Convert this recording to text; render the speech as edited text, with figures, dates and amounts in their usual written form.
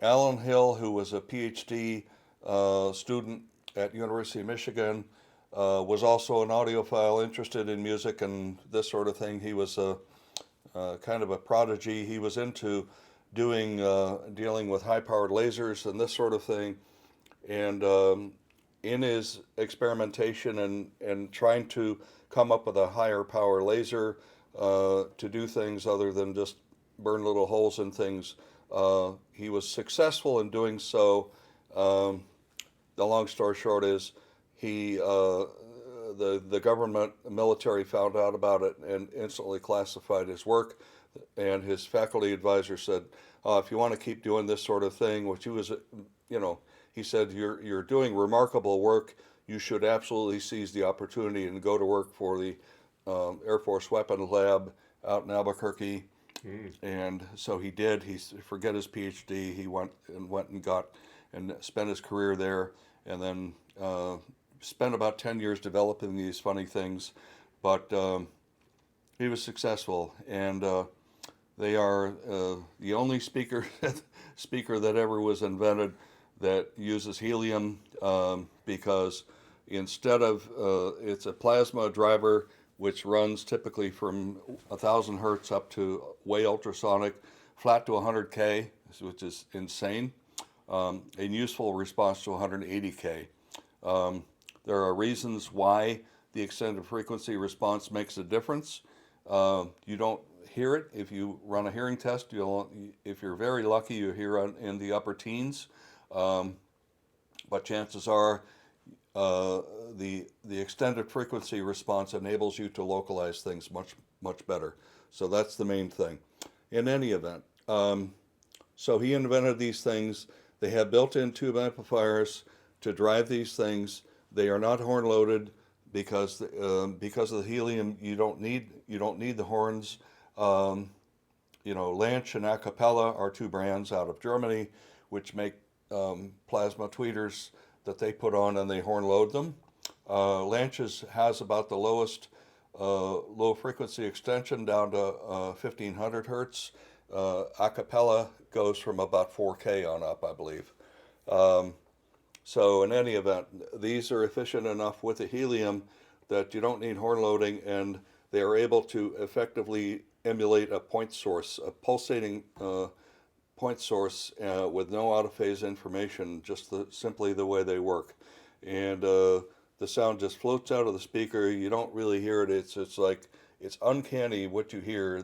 Alan Hill, who was a PhD student at University of Michigan, was also an audiophile interested in music and this sort of thing. He was a kind of a prodigy. He was into dealing with high-powered lasers and this sort of thing. And in his experimentation and trying to come up with a higher power laser to do things other than just burn little holes in things, he was successful in doing so. Um, the long story short is he the government military found out about it and instantly classified his work, and his faculty advisor said, if you want to keep doing this sort of thing, which he was, you know, he said, you're doing remarkable work. You should absolutely seize the opportunity and go to work for the Air Force Weapons Lab out in Albuquerque. Mm. And so he did. He forget his PhD. He went and got and spent his career there, and then spent about 10 years developing these funny things. But he was successful, and they are the only speaker that ever was invented that uses helium, because instead of it's a plasma driver which runs typically from 1,000 hertz up to way ultrasonic, flat to 100K, which is insane, and useful response to 180K. Um, there are reasons why the extended frequency response makes a difference. You don't hear it if you run a hearing test. If you're very lucky, you hear it in the upper teens, um, but chances are uh, the extended frequency response enables you to localize things much better. So that's the main thing. In any event, so he invented these things. They have built-in tube amplifiers to drive these things. They are not horn loaded because of the helium. You don't need the horns. Um, Lanch and Acapella are two brands out of Germany, which make plasma tweeters that they put on and they horn load them. Lanch's has about the lowest low frequency extension down to 1500 hertz. Acapella goes from about 4K on up, I believe. Um, so in any event, these are efficient enough with the helium that you don't need horn loading, and they are able to effectively emulate a point source, a pulsating point source with no out of phase information, just simply the way they work. And the sound just floats out of the speaker. You don't really hear it. It's like it's uncanny what you hear.